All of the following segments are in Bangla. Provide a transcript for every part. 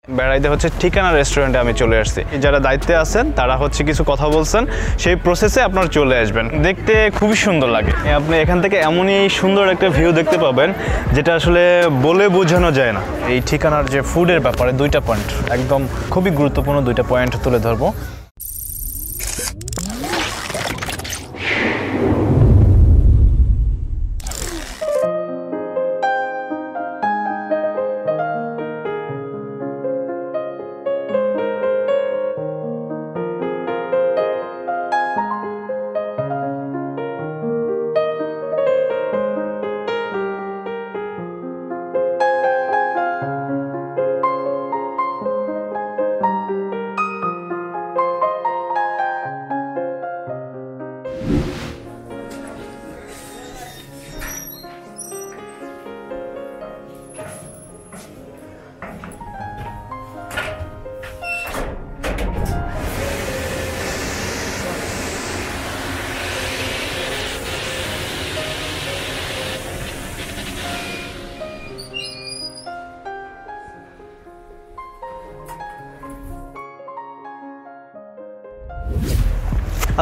বেড়াইতে হচ্ছে ঠিকানা রেস্টুরেন্টে আমি চলে আসছি। যারা দায়িত্বে আছেন তারা হচ্ছে কিছু কথা বলছেন, সেই প্রসেসে আপনারা চলে আসবেন। দেখতে খুবই সুন্দর লাগে। আপনি এখান থেকে এমনই সুন্দর একটা ভিউ দেখতে পাবেন যেটা আসলে বলে বোঝানো যায় না। এই ঠিকানার যে ফুডের ব্যাপারে দুইটা পয়েন্ট একদম খুবই গুরুত্বপূর্ণ, দুইটা পয়েন্ট তুলে ধরবো।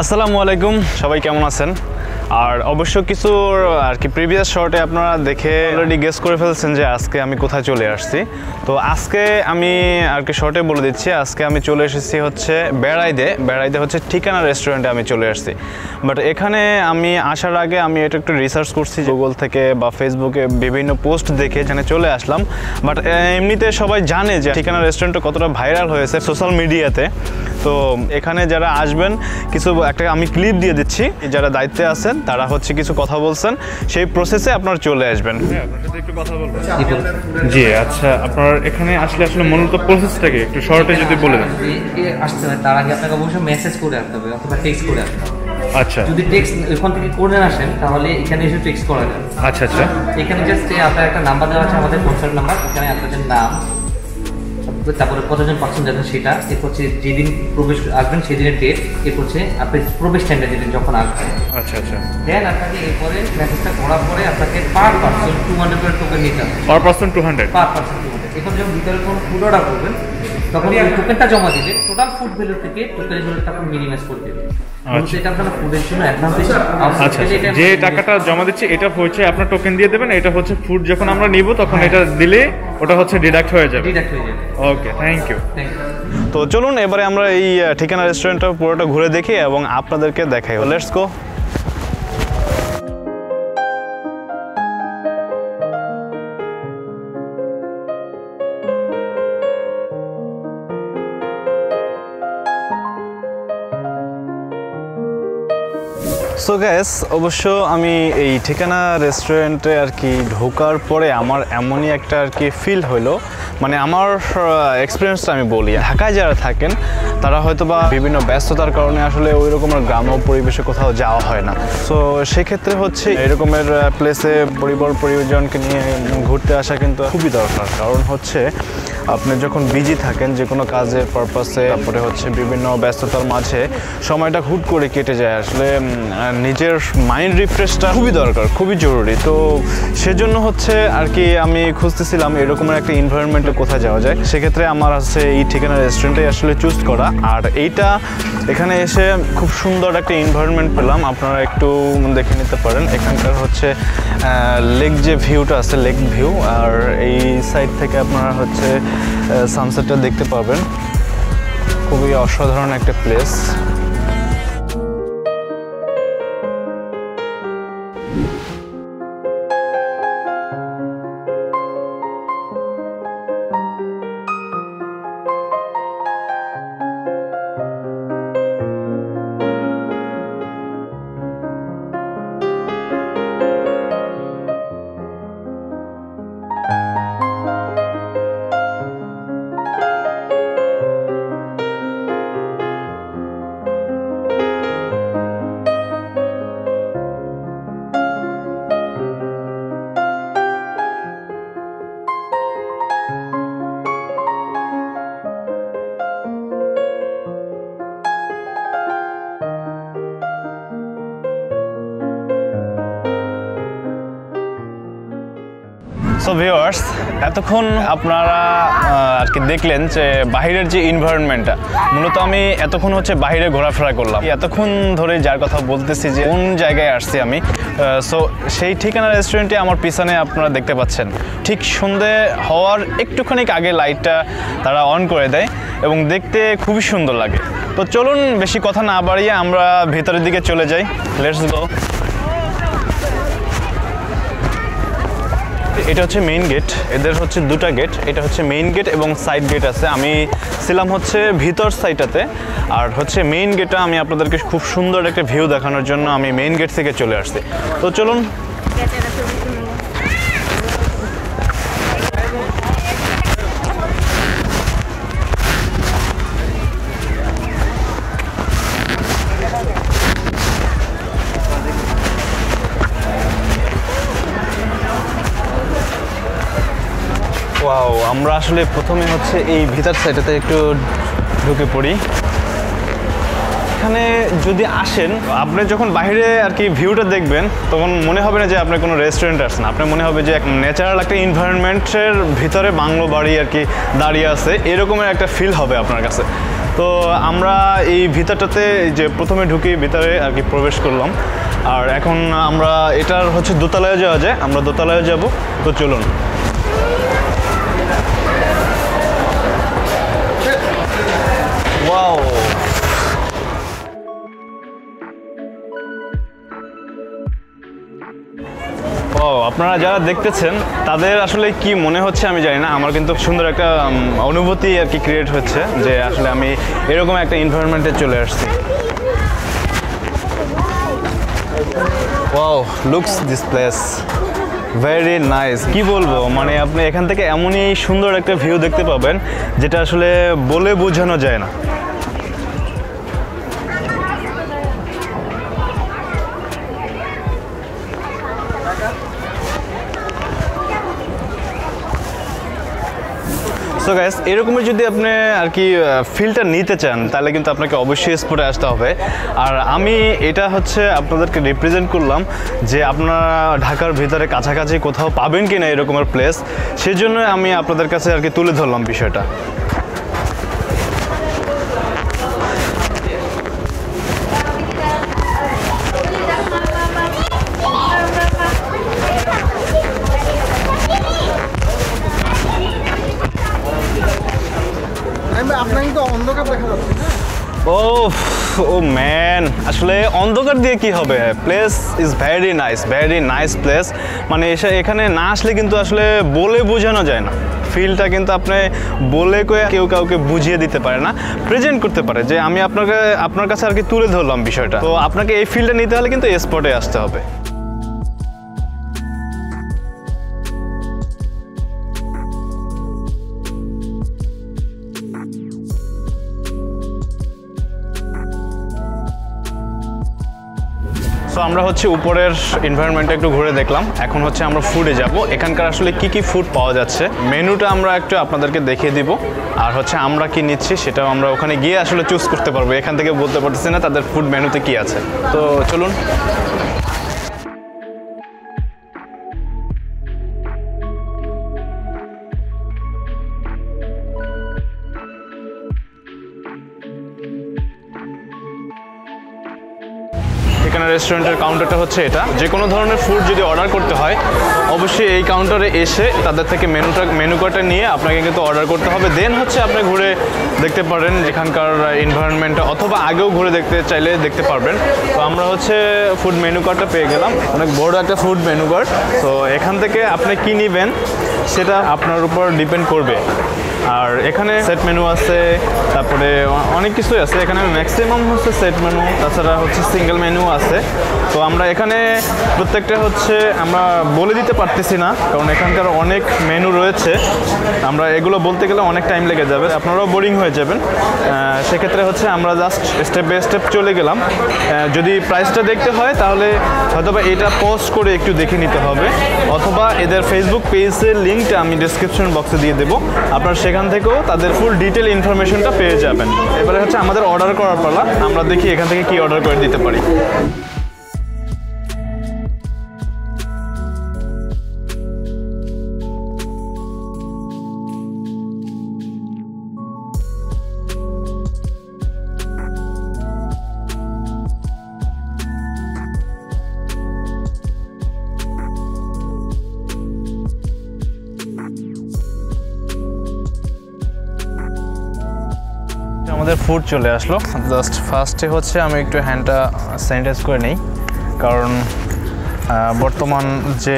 আসসালামু আলাইকুম, সবাই কেমন আছেন? আর অবশ্য কিছু আর কি প্রিভিয়াস শর্টে আপনারা দেখে অলরেডি গেস করে ফেলছেন যে আজকে আমি কোথায় চলে আসছি। তো আজকে আমি আর কি শর্টে বলে দিচ্ছি, আজকে আমি চলে এসেছি হচ্ছে বেড়াইতে হচ্ছে ঠিকানা রেস্টুরেন্টে আমি চলে আসছি। বাট এখানে আমি আসার আগে আমি এটা একটু রিসার্চ করছি গুগল থেকে বা ফেসবুকে বিভিন্ন পোস্ট দেখে এখানে চলে আসলাম। বাট এমনিতে সবাই জানে যে ঠিকানা রেস্টুরেন্টটা কতটা ভাইরাল হয়েছে সোশ্যাল মিডিয়াতে। তো এখানে যারা আসবেন কিছু একটা আমি ক্লিপ দিয়ে দিচ্ছি, যারা দায়িত্বে আছেন তারা হচ্ছে কিছু কথা বলছেন, সেই প্রসেসে আপনারা চলে আসবেন। আপনার সাথে একটু কথা বলবো। জি আচ্ছা, আপনার এখানে আসলে মূলত প্রসেসটাকে একটু শর্টে যদি বলে দেন। আসতে হয় তার আগে আপনাকে অবশ্যই মেসেজ করে আসতে হবে অথবা টেক্সট করে আসতে হবে। আচ্ছা, যদি টেক্সট ওখান থেকে করে আসেন তাহলে এখানে এসে টেক্সট করা যাবে। আচ্ছা আচ্ছা, এখানে জাস্ট আপনার একটা নাম্বার দেওয়া আছে, আমাদের কনসার্ট নাম্বার। এখানে আপনাদের নাম, তারপরে কতজন পাচ্ছেন যাবেন সেটা, এরপর হচ্ছে যেদিন প্রবেশ আসবেন সেদিনের ডেট, এরপর হচ্ছে আপনি প্রবেশ টাইমটা যেদিন যখন আসবেন। আচ্ছা আচ্ছা, দেন আপনাকে এরপরে মেসেজটা করার পরে আপনাকে পার পার্সন 200 করে টোকেন নিতে হবে। Per person 200? Per person 200। এখন যখন ভিতরে কোনো ফুড অর্ডার করবেন তখন এই টোকেনটা জমা দিলে টোটাল ফুড ভ্যালু থেকে টোকেন ভ্যালুটা আপনি মিনিমাইজ করে দেবেন। এটা আপনার ফুডের জন্য অ্যাডভান্স হিসেবে। আচ্ছা, যে টাকাটা জমা দিচ্ছি এটা হচ্ছে আপনার টোকেন দিয়ে দেবেন, এটা হচ্ছে ফুড যখন আমরা নিব তখন এটা দিলে ওটা হচ্ছে ডিডাক্ট হয়ে যাবে। ওকে, থ্যাংক ইউ। তো চলুন এবারে আমরা এই ঠিকানা রেস্টুরেন্টটা পুরোটা ঘুরে দেখি এবং আপনাদেরকে দেখাই। Let's go. সো গাইস, অবশ্য আমি এই ঠিকানা রেস্টুরেন্টে আর কি ঢোকার পরে আমার এমনই একটা আর কি ফিল হলো, মানে আমার এক্সপিরিয়েন্সটা আমি বলি। ঢাকায় যারা থাকেন তারা হয়তো বা বিভিন্ন ব্যস্ততার কারণে আসলে ওই রকমের গ্রাম্য পরিবেশে কোথাও যাওয়া হয় না। সো সেক্ষেত্রে হচ্ছে এরকমের প্লেসে পরিজনকে নিয়ে ঘুরতে আসা কিন্তু খুবই দরকার। কারণ হচ্ছে আপনি যখন বিজি থাকেন যে কোনো কাজের পারপাসে, তারপরে হচ্ছে বিভিন্ন ব্যস্ততার মাঝে সময়টা হুট করে কেটে যায়। আসলে নিজের মাইন্ড রিফ্রেশটা খুবই দরকার, খুবই জরুরি। তো সেজন্য হচ্ছে আর কি আমি খুঁজতেছিলাম এরকমের একটা এনভায়রনমেন্টে কোথায় যাওয়া যায়। সেক্ষেত্রে আমার আছে এই ঠিকানা রেস্টুরেন্টটাই আসলে চুজ করা। আর এইটা এখানে এসে খুব সুন্দর একটা এনভায়রনমেন্ট পেলাম, আপনারা একটু দেখে নিতে পারেন। এখানকার হচ্ছে লেক যে ভিউটা আছে, লেক ভিউ, আর এই সাইড থেকে আপনারা হচ্ছে সানসেটটা দেখতে পাবেন। খুবই অসাধারণ একটা প্লেস। সো ভিউয়ার্স, এতক্ষণ আপনারা আর কি দেখলেন যে বাইরের যে এনভায়রনমেন্টটা, মূলত আমি এতক্ষণ হচ্ছে বাইরে ঘোরাফেরা করলাম। এতক্ষণ ধরে যার কথা বলতেছি যে কোন জায়গায় আসছি আমি, সো সেই ঠিকানা রেস্টুরেন্টে আমার পিছনে আপনারা দেখতে পাচ্ছেন। ঠিক সন্ধে হওয়ার একটুখানি আগে লাইটটা তারা অন করে দেয় এবং দেখতে খুবই সুন্দর লাগে। তো চলুন বেশি কথা না বাড়িয়ে আমরা ভেতরের দিকে চলে যাই। Let's go. এটা হচ্ছে মেইন গেট, এদের হচ্ছে দুটা গেট। এটা হচ্ছে মেইন গেট এবং সাইড গেট আছে। আমি ছিলাম হচ্ছে ভিতর সাইডটাতে, আর হচ্ছে মেইন গেটটা আমি আপনাদেরকে খুব সুন্দর একটা ভিউ দেখানোর জন্য আমি মেইন গেট থেকে চলে আসছি। তো চলুন। ওয়াও, আমরা আসলে প্রথমে হচ্ছে এই ভিতর সাইডটাতে একটু ঢুকে পড়ি। এখানে যদি আসেন, আপনি যখন বাইরে আর কি ভিউটা দেখবেন, তখন মনে হবে না যে আপনি কোনো রেস্টুরেন্ট আসছেন। আপনার মনে হবে যে এক ন্যাচারাল একটা এনভায়রনমেন্টের ভিতরে বাংলো বাড়ি আর কি দাঁড়িয়ে আছে, এরকমের একটা ফিল হবে আপনার কাছে। তো আমরা এই ভিতরটাতে যে প্রথমে ঢুকি ভিতরে আর কি প্রবেশ করলাম, আর এখন আমরা এটার হচ্ছে দোতলায় যাওয়া যায়, আমরা দোতলায় যাব। তো চলুন। ওয়াও, আপনারা যারা দেখতেছেন তাদের আসলে কি মনে হচ্ছে আমি জানি না, আমার কিন্তু সুন্দর একটা অনুভূতি আর কি ক্রিয়েট হচ্ছে যে আসলে আমি এরকম একটা এনভায়রনমেন্টে চলে আসছি। Wow, looks this plays very nice. কি বলবো, মানে আপনি এখান থেকে এমনই সুন্দর একটা ভিউ দেখতে পাবেন যেটা আসলে বলে বোঝানো যায় না। সো গাইস, এরকমই যদি আপনি আর কি ফিলটা নিতে চান তাহলে কিন্তু আপনাকে অবশ্যই স্পটে আসতে হবে। আর আমি এটা হচ্ছে আপনাদেরকে রিপ্রেজেন্ট করলাম যে আপনারা ঢাকার ভিতরে কাছাকাছি কোথাও পাবেন কি না এরকমের প্লেস, সেজন্য আমি আপনাদের কাছে আর কি তুলে ধরলাম বিষয়টা। ও ম্যান, আসলে অন্ধকার দিয়ে কি হবে, place is very nice place. মানে এখানে না আসলে কিন্তু আসলে বলে বোঝানো যায় না ফিলটা, কিন্তু আপনি বলে কেউ কাউকে বুঝিয়ে দিতে পারে না, প্রেজেন্ট করতে পারে যে আমি আপনার কাছে আর কি তুলে ধরলাম বিষয়টা। তো আপনাকে এই ফিলটা নিতে হলে কিন্তু এই স্পটে আসতে হবে। সো আমরা হচ্ছে উপরের এনভায়রনমেন্টটা একটু ঘুরে দেখলাম, এখন হচ্ছে আমরা ফুডে যাব। এখানকার আসলে কি কি ফুড পাওয়া যাচ্ছে মেনুটা আমরা একটু আপনাদেরকে দেখিয়ে দিব, আর হচ্ছে আমরা কি নিচ্ছি সেটাও আমরা ওখানে গিয়ে আসলে চুজ করতে পারবো। এখান থেকে বলতে পারতেছি না তাদের ফুড মেনুতে কি আছে। তো চলুন। ঠিকানা রেস্টুরেন্টের কাউন্টারটা হচ্ছে এটা। যে কোনো ধরনের ফুড যদি অর্ডার করতে হয় অবশ্যই এই কাউন্টারে এসে তাদের থেকে মেনু কার্ডটা নিয়ে আপনাকে কিন্তু অর্ডার করতে হবে। দেন হচ্ছে আপনি ঘুরে দেখতে পারেন এখানকার এনভায়রনমেন্টটা, অথবা আগেও ঘুরে দেখতে চাইলে দেখতে পারবেন। তো আমরা হচ্ছে ফুড মেনু কার্ডটা পেয়ে গেলাম, অনেক বড় একটা ফুড মেনু কার্ড। তো এখান থেকে আপনি কি নেবেন সেটা আপনার উপর ডিপেন্ড করবে। আর এখানে সেট মেনু আছে, তারপরে অনেক কিছুই আছে। এখানে ম্যাক্সিমাম হচ্ছে সেট মেনু, তাছাড়া হচ্ছে সিঙ্গেল মেনু আছে। তো আমরা এখানে প্রত্যেকটা হচ্ছে আমরা বলে দিতে পারতেছি না, কারণ এখানকার অনেক মেনু রয়েছে, আমরা এগুলো বলতে গেলে অনেক টাইম লেগে যাবে, আপনারাও বোরিং হয়ে যাবেন। সেক্ষেত্রে হচ্ছে আমরা জাস্ট স্টেপ বাই স্টেপ চলে গেলাম। যদি প্রাইসটা দেখতে হয় তাহলে হয়তোবা এটা পোস্ট করে একটু দেখে নিতে হবে, অথবা এদের ফেসবুক পেজের লিঙ্কটা আমি ডেসক্রিপশন বক্সে দিয়ে দেবো, আপনার সেখান থেকেও তাদের ফুল ডিটেল ইনফরমেশনটা পেয়ে যাবেন। এবারে হচ্ছে আমাদের অর্ডার করার পালা, আমরা দেখি এখান থেকে কি অর্ডার করে দিতে পারি। আমাদের ফুড চলে আসলো। জাস্ট ফার্স্টে হচ্ছে আমি একটু হ্যান্ডটা স্যানিটাইজ করে নিই, কারণ বর্তমান যে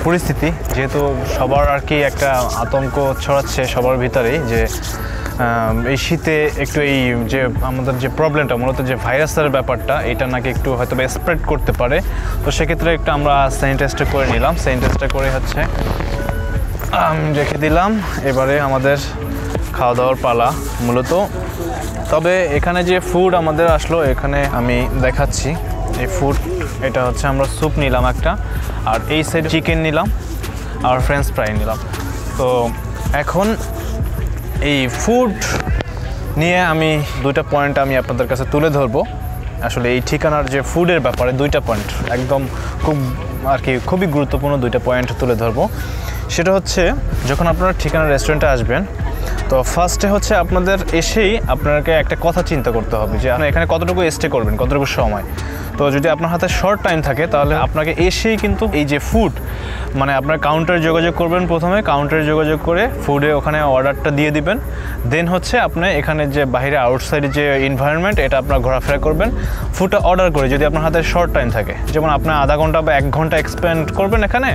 পরিস্থিতি, যেহেতু সবার আর কি একটা আতঙ্ক ছড়াচ্ছে সবার ভিতরেই যে এই শীতে একটু এই যে আমাদের যে প্রবলেমটা মূলত যে ভাইরাসের ব্যাপারটা, এটা নাকি একটু হয়তো স্প্রেড করতে পারে। তো সেক্ষেত্রে একটু আমরা স্যানিটাইজটা করে নিলাম। স্যানিটাইজটা করে হচ্ছে রেখে দিলাম। এবারে আমাদের খাওয়া দাওয়ার পালা মূলত। তবে এখানে যে ফুড আমাদের আসলো, এখানে আমি দেখাচ্ছি এই ফুড। এটা হচ্ছে আমরা স্যুপ নিলাম একটা, আর এই সাইড চিকেন নিলাম আর ফ্রেঞ্চ ফ্রাই নিলাম। তো এখন এই ফুড নিয়ে আমি দুইটা পয়েন্ট আমি আপনাদের কাছে তুলে ধরবো। আসলে এই ঠিকানার যে ফুডের ব্যাপারে দুইটা পয়েন্ট একদম খুবই গুরুত্বপূর্ণ দুইটা পয়েন্ট তুলে ধরবো। সেটা হচ্ছে, যখন আপনারা ঠিকানার রেস্টুরেন্টে আসবেন, তো ফার্স্টে হচ্ছে আপনাদের এসেই আপনাকে একটা কথা চিন্তা করতে হবে যে আপনি এখানে কতটুকু স্টে করবেন, কতটুকু সময়। তো যদি আপনার হাতে শর্ট টাইম থাকে, তাহলে আপনাকে এসেই কিন্তু এই যে ফুড, মানে আপনার কাউন্টারে যোগাযোগ করবেন। প্রথমে কাউন্টারে যোগাযোগ করে ফুডে ওখানে অর্ডারটা দিয়ে দিবেন। দেন হচ্ছে আপনি এখানে যে বাইরে আউটসাইডে যে এনভায়রনমেন্ট, এটা আপনার ঘোরাফেরা করবেন ফুডটা অর্ডার করে। যদি আপনার হাতে শর্ট টাইম থাকে, যেমন আপনার আধা ঘন্টা বা 1 ঘন্টা এক্সপেন্ড করবেন এখানে,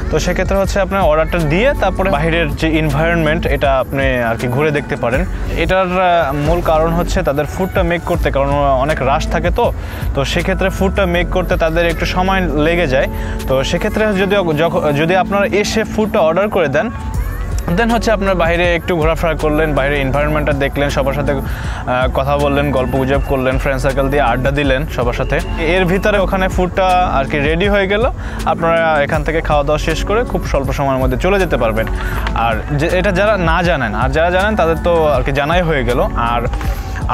তো সেক্ষেত্রে হচ্ছে আপনার অর্ডারটা দিয়ে তারপরে বাইরের যে এনভায়রনমেন্ট, এটা আপনি আর কি ঘুরে দেখতে পারেন। এটার মূল কারণ হচ্ছে তাদের ফুডটা মেক করতে, কারণ অনেক রাশ থাকে, তো সেক্ষেত্রে ফুডটা মেক করতে তাদের একটু সময় লেগে যায়। তো সেক্ষেত্রে যদি আপনারা এসে ফুডটা অর্ডার করে দেন, দেন হচ্ছে আপনার বাইরে একটু ঘোরাফেরা করলেন, বাইরে এনভায়রনমেন্টটা দেখলেন, সবার সাথে কথা বললেন, গল্প গুজব করলেন, ফ্রেন্ড সার্কেল দিয়ে আড্ডা দিলেন সবার সাথে। এর ভিতরে ওখানে ফুডটা আর কি রেডি হয়ে গেল। আপনারা এখান থেকে খাওয়া দাওয়া শেষ করে খুব স্বল্প সময়ের মধ্যে চলে যেতে পারবেন। আর এটা যারা না জানেন, আর যারা জানেন তাদের তো আর কি জানাই হয়ে গেল।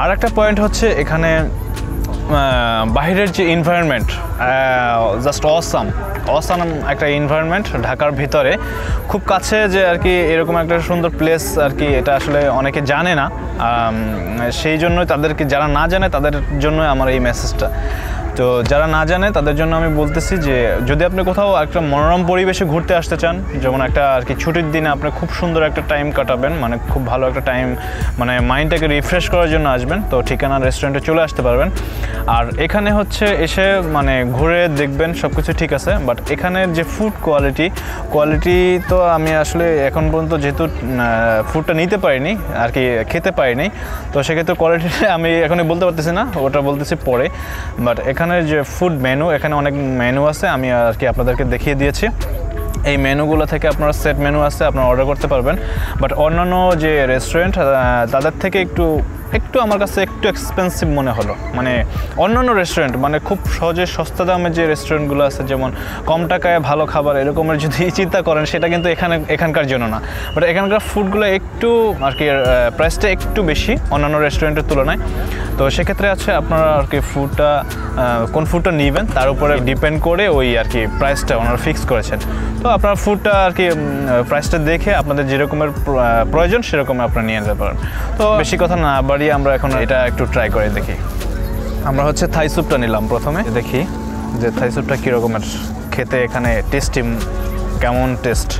আর একটা পয়েন্ট হচ্ছে, এখানে বাইরের যে এনভায়রনমেন্ট জাস্ট অসাম একটা এনভায়রনমেন্ট। ঢাকার ভিতরে খুব কাছে যে আর কি এরকম একটা সুন্দর প্লেস আর কি, এটা আসলে অনেকে জানে না। সেই জন্যই তাদেরকে, যারা না জানে তাদের জন্য আমার এই মেসেজটা। তো যারা না জানে তাদের জন্য আমি বলতেছি যে যদি আপনি কোথাও একটা মনোরম পরিবেশে ঘুরতে আসতে চান, যেমন একটা আর কি ছুটির দিনে আপনি খুব সুন্দর একটা টাইম কাটাবেন, মানে খুব ভালো একটা টাইম, মানে মাইন্ডটাকে রিফ্রেশ করার জন্য আসবেন, তো ঠিকানা রেস্টুরেন্টে চলে আসতে পারবেন। আর এখানে হচ্ছে এসে মানে ঘুরে দেখবেন সব কিছু ঠিক আছে, বাট এখানের যে ফুড কোয়ালিটি তো আমি আসলে এখন পর্যন্ত যেহেতু ফুডটা নিতে পারিনি আর কি, খেতে পারিনি, তো সেক্ষেত্রে কোয়ালিটিটা আমি এখনই বলতে পারতেছি না, ওটা বলতেছি পরে। বাট এখানের যে ফুড মেনু, এখানে অনেক মেনু আছে, আমি আর কি আপনাদেরকে দেখিয়ে দিয়েছি। এই মেনুগুলো থেকে আপনারা সেট মেনু আছে, আপনারা অর্ডার করতে পারবেন। বাট অন্যান্য যে রেস্টুরেন্ট তাদের থেকে একটু আমার কাছে একটু এক্সপেন্সিভ মনে হলো। মানে অন্যান্য রেস্টুরেন্ট, মানে খুব সহজে সস্তা দামে যে রেস্টুরেন্টগুলো আছে, যেমন কম টাকায় ভালো খাবার, এরকমের যদি চিন্তা করেন, সেটা কিন্তু এখানকার জন্য না। বাট এখানকার ফুডগুলো একটু আর কি প্রাইসটা একটু বেশি অন্যান্য রেস্টুরেন্টের তুলনায়। তো সেক্ষেত্রে আছে আপনারা আর কি ফুডটা, কোন ফুডটা নেবেন তার উপরে ডিপেন্ড করে ওই আর কি প্রাইসটা ওনারা ফিক্স করেছেন। তো আপনারা ফুডটা আর কি প্রাইসটা দেখে আপনাদের যেরকমের প্রয়োজন সেরকম আপনারা নিয়ে যেতে পারেন। তো বেশি কথা না বাড়িয়ে আমরা এখন এটা একটু ট্রাই করে দেখি। আমরা হচ্ছে থাই স্যুপটা নিলাম প্রথমে, দেখি যে থাই স্যুপটা কীরকমের খেতে, এখানে কেমন টেস্ট।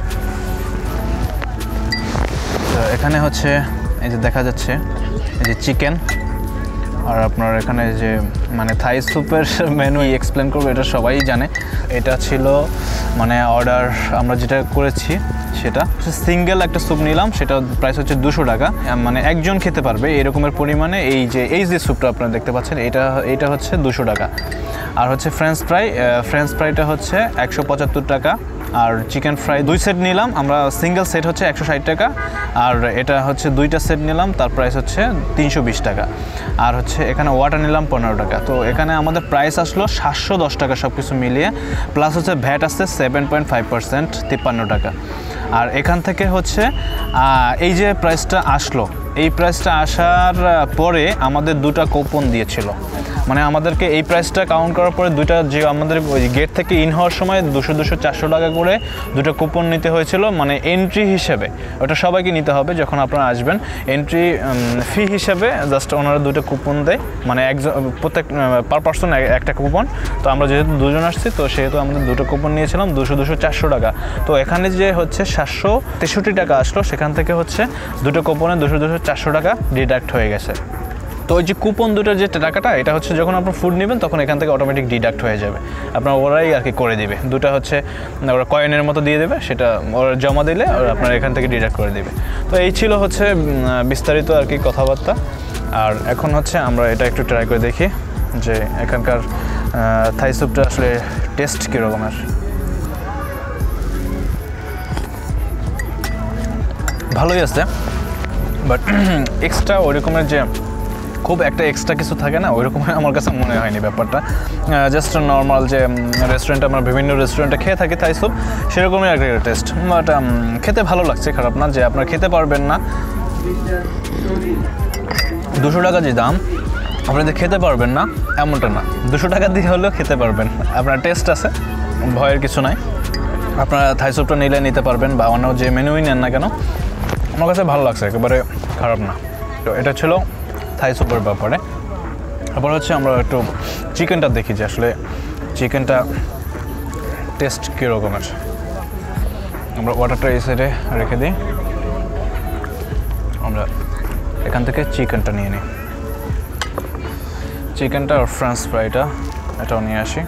তো এখানে হচ্ছে এই যে দেখা যাচ্ছে এই যে চিকেন, আর আপনার এখানে যে মানে থাই স্যুপের মেনু এক্সপ্লেন করবো, এটা সবাই জানে। এটা ছিল মানে অর্ডার আমরা যেটা করেছি, সেটা সিঙ্গেল একটা স্যুপ নিলাম, সেটা প্রাইস হচ্ছে 200 টাকা। মানে একজন খেতে পারবে এরকমের পরিমাণে। এই যে স্যুপটা আপনারা দেখতে পাচ্ছেন, এটা হচ্ছে 200 টাকা। আর হচ্ছে ফ্রেঞ্চ ফ্রাইটা হচ্ছে 175 টাকা। আর চিকেন ফ্রাই 2 সেট নিলাম আমরা, সিঙ্গেল সেট হচ্ছে 160 টাকা। আর এটা হচ্ছে 2টা সেট নিলাম, তার প্রাইস হচ্ছে 320 টাকা। আর হচ্ছে এখানে ওয়াটার নিলাম 15 টাকা। তো এখানে আমাদের প্রাইস আসলো 710 টাকা সব কিছু মিলিয়ে, প্লাস হচ্ছে ভ্যাট আসছে 7.5%, 53 টাকা। আর এখান থেকে হচ্ছে এই যে প্রাইসটা আসলো, এই প্রাইসটা আসার পরে আমাদের 2টা কুপন দিয়েছিল। মানে আমাদেরকে এই প্রাইসটা কাউন্ট করার পরে দুইটা, যে আমাদের ওই গেট থেকে ইন হওয়ার সময় 200-400 টাকা করে 2টা কুপন নিতে হয়েছিল, মানে এন্ট্রি হিসেবে। ওটা সবাইকে নিতে হবে যখন আপনারা আসবেন, এন্ট্রি ফি হিসেবে জাস্ট ওনারা 2টা কুপন দেয়, মানে একজন প্রত্যেক পার পার্সন একটা কুপন। তো আমরা যেহেতু 2 জন আসছি, তো সেহেতু আমাদের 2টা কুপন নিয়েছিলাম 200-400 টাকা। তো এখানে যে হচ্ছে 763 টাকা আসলো, সেখান থেকে হচ্ছে 2টা কুপনে 200-400 টাকা ডিডাক্ট হয়ে গেছে। তো ওই যে কুপন দুটোর যে টাকাটা, এটা হচ্ছে যখন আপনার ফুড নেবেন তখন এখান থেকে অটোমেটিক ডিডাক্ট হয়ে যাবে। আপনার ওরাই আর কি করে দিবে, দুটো হচ্ছে ওরা কয়েনের মতো দিয়ে দেবে, সেটা ওরা জমা দিলে ওরা আপনার এখান থেকে ডিডাক্ট করে দেবে। তো এই ছিল হচ্ছে বিস্তারিত আর কি কথাবার্তা। আর এখন হচ্ছে আমরা এটা একটু ট্রাই করে দেখি যে এখানকার থাই স্যুপটা আসলে টেস্ট কীরকমের। ভালোই আছে, বাট এক্সট্রা ওই রকমের যে খুব একটা এক্সট্রা কিছু থাকে না, ওই রকমের আমার কাছে মনে হয়নি ব্যাপারটা। জাস্ট নর্মাল যে রেস্টুরেন্টে আমরা বিভিন্ন রেস্টুরেন্টে খেয়ে থাকি থাই স্যুপ, সেরকমই একটা টেস্ট। বাট খেতে ভালো লাগছে, খারাপ না। যে আপনারা খেতে পারবেন না, 200 টাকা যে দাম, আপনাদের খেতে পারবেন না এমনটা না, 200 টাকা দিয়ে হলেও খেতে পারবেন। আপনার টেস্ট আছে, ভয়ের কিছু নাই। আপনারা থাই স্যুপটা নিতে পারবেন, বা অন্য যে মেনুই নেন না কেন, আমার কাছে ভালো লাগছে, একেবারে খারাপ না। তো এটা ছিল থাই স্যুপের ব্যাপারে। তারপর হচ্ছে আমরা একটু চিকেনটা দেখি যে আসলে চিকেনটা টেস্ট কীরকমের। আমরা ওয়াটারটা এই সাইডে রেখে দিই, আমরা এখান থেকে চিকেনটা নিয়ে নিই। চিকেনটা আর ফ্রেঞ্চ ফ্রাইটা এটাও নিয়ে আসি।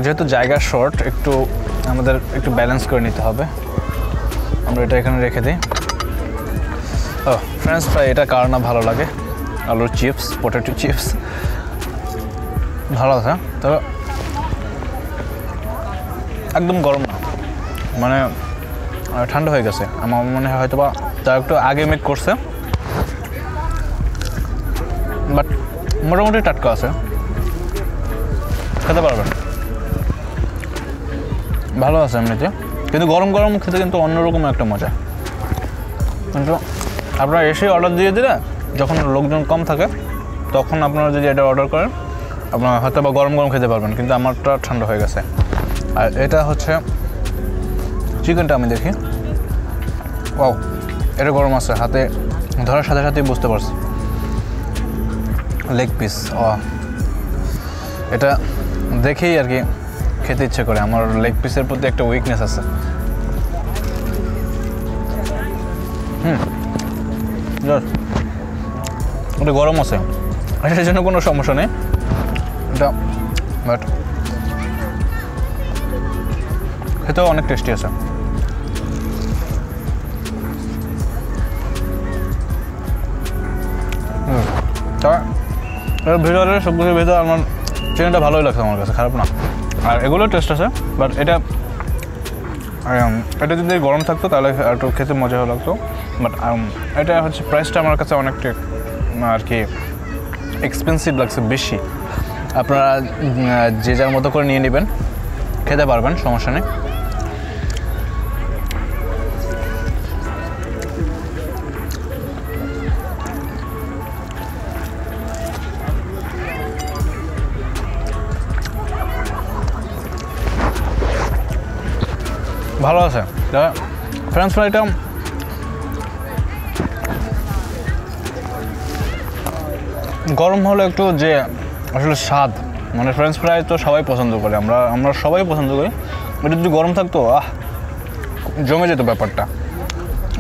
যেহেতু জায়গা শর্ট, একটু আমাদের একটু ব্যালেন্স করে নিতে হবে। আমরা এটা এখানে রেখে দিই। ও ফ্রেঞ্চ ফ্রাই, এটা কার না ভালো লাগে। আলুর চিপস, পটেটো চিপস ভালো আছে, তবে একদম গরম না, মানে ঠান্ডা হয়ে গেছে। আমার মনে হয় হয়তো বা তার একটু আগে মেক করছে, বাট মোটামুটি টাটকা আছে, খেতে পারবেন, ভালো আছে এমনিতে। কিন্তু গরম গরম খেতে কিন্তু অন্যরকম একটা মজা। কিন্তু আপনারা এসে অর্ডার দিয়ে দিলে, যখন লোকজন কম থাকে তখন আপনারা যদি এটা অর্ডার করেন, আপনারা হয়তো বা গরম গরম খেতে পারবেন। কিন্তু আমারটা ঠান্ডা হয়ে গেছে। আর এটা হচ্ছে চিকেনটা, আমি দেখি, ও এটা গরম আছে, হাতে ধরার সাথে সাথেই বুঝতে পারছি। লেগ পিস, এটা দেখেই আর কি খেতে ইচ্ছে করে। আমার লেগ পিসের প্রতি একটা উইকনেস আছে। ওটা গরম আছে, এটার জন্য কোনো সমস্যা নেই এটা, বাট খেতেও অনেক টেস্টি আছে। এর ভিতরে সব কিছুর ভিতরে আমার চিকেনটা ভালোই লাগছে, আমার কাছে খারাপ না। আর এগুলোর টেস্ট আছে, বাট এটা যদি গরম থাকতো তাহলে একটু খেতে মজা ভালো লাগতো। বাট এটা হচ্ছে প্রাইসটা আমার কাছে অনেকটা আর কি এক্সপেন্সিভ লাগছে, বেশি। আপনারা যে যার মতো করে নিয়ে নেবেন, খেতে পারবেন, সমস্যা নেই। ভালো আছে। ফ্রেঞ্চ ফ্রাইটা গরম হলে একটু যে আসলে স্বাদ, মানে ফ্রেঞ্চ ফ্রাই তো সবাই পছন্দ করে, আমরা সবাই পছন্দ করি। এটা যদি গরম থাকতো, জমে যেত ব্যাপারটা।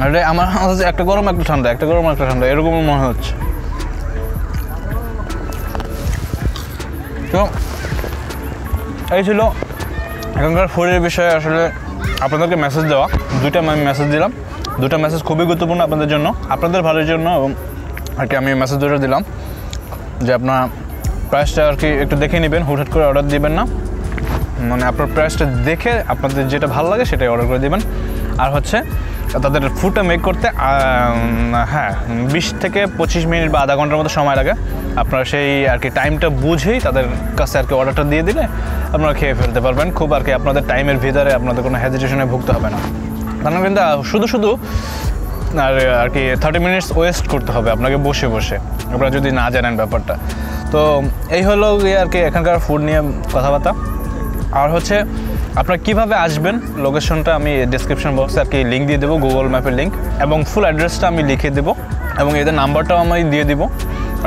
আর আমার একটা গরম একটা ঠান্ডা, একটা গরম একটা ঠান্ডা, এরকম মনে হচ্ছে। তো এই ছিল এখনকার ফুডের বিষয়ে আসলে আপনাদেরকে মেসেজ দেওয়া। দুইটা আমি মেসেজ দিলাম, দুটা মেসেজ খুবই গুরুত্বপূর্ণ আপনাদের জন্য, আপনাদের ভালোর জন্য আর কি। আমি মেসেজ দুটো দিলাম যে আপনার প্রাইসটা আর কি একটু দেখে নেবেন, হুটহাট করে অর্ডার দিবেন না। মানে আপনার প্রাইসটা দেখে আপনাদের যেটা ভালো লাগে সেটাই অর্ডার করে দেবেন। আর হচ্ছে তাদের ফুডটা মেক করতে 20 থেকে 25 মিনিট বা আধা ঘন্টার মতো সময় লাগে। আপনারা সেই আর কি টাইমটা বুঝেই তাদের কাছে আর কি অর্ডারটা দিয়ে দিলে আপনারা খেয়ে ফেলতে পারবেন। খুব আর কি আপনাদের টাইমের ভিতরে আপনাদের কোনো হেজিটেশনে ভুগতে হবে না। কারণ কিন্তু শুধু আর কি 30 মিনিটস ওয়েস্ট করতে হবে আপনাকে বসে বসে, আপনারা যদি না জানেন ব্যাপারটা। তো এই হলো আর কি এখানকার ফুড নিয়ে কথাবার্তা। আর হচ্ছে আপনারা কীভাবে আসবেন, লোকেশনটা আমি ডেসক্রিপশন বক্সে আর কি লিঙ্ক দিয়ে দেবো, গুগল ম্যাপের লিঙ্ক, এবং ফুল অ্যাড্রেসটা আমি লিখে দেবো, এবং এদের নাম্বারটাও আমি দিয়ে দিব।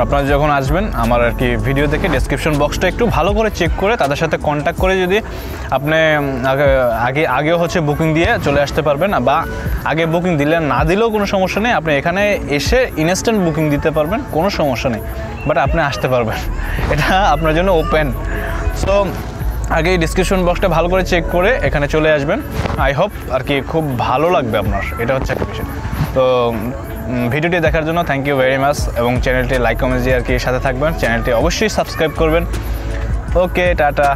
আপনারা যখন আসবেন আমার আর কি ভিডিও দেখে ডেসক্রিপশন বক্সটা একটু ভালো করে চেক করে তাদের সাথে কন্ট্যাক্ট করে যদি আপনি আগেও হচ্ছে বুকিং দিয়ে চলে আসতে পারবেন, বা আগে বুকিং দিলে না দিলেও কোনো সমস্যা নেই, আপনি এখানে এসে ইনস্ট্যান্ট বুকিং দিতে পারবেন, কোনো সমস্যা নেই, বাট আপনি আসতে পারবেন, এটা আপনার জন্য ওপেন। সো আগে ডিসক্রিপশন বক্সটা ভালো করে চেক করে এখানে চলে আসবেন। আই হোপ আর কি খুব ভালো লাগবে আপনার, এটা হচ্ছে একটা বিষয়। তো ভিডিওটি দেখার জন্য থ্যাংক ইউ ভেরি মাচ, এবং চ্যানেলটি লাইক কমেন্ট দিয়ে আর কি সাথে থাকবেন, চ্যানেলটি অবশ্যই সাবস্ক্রাইব করবেন। ওকে, টাটা।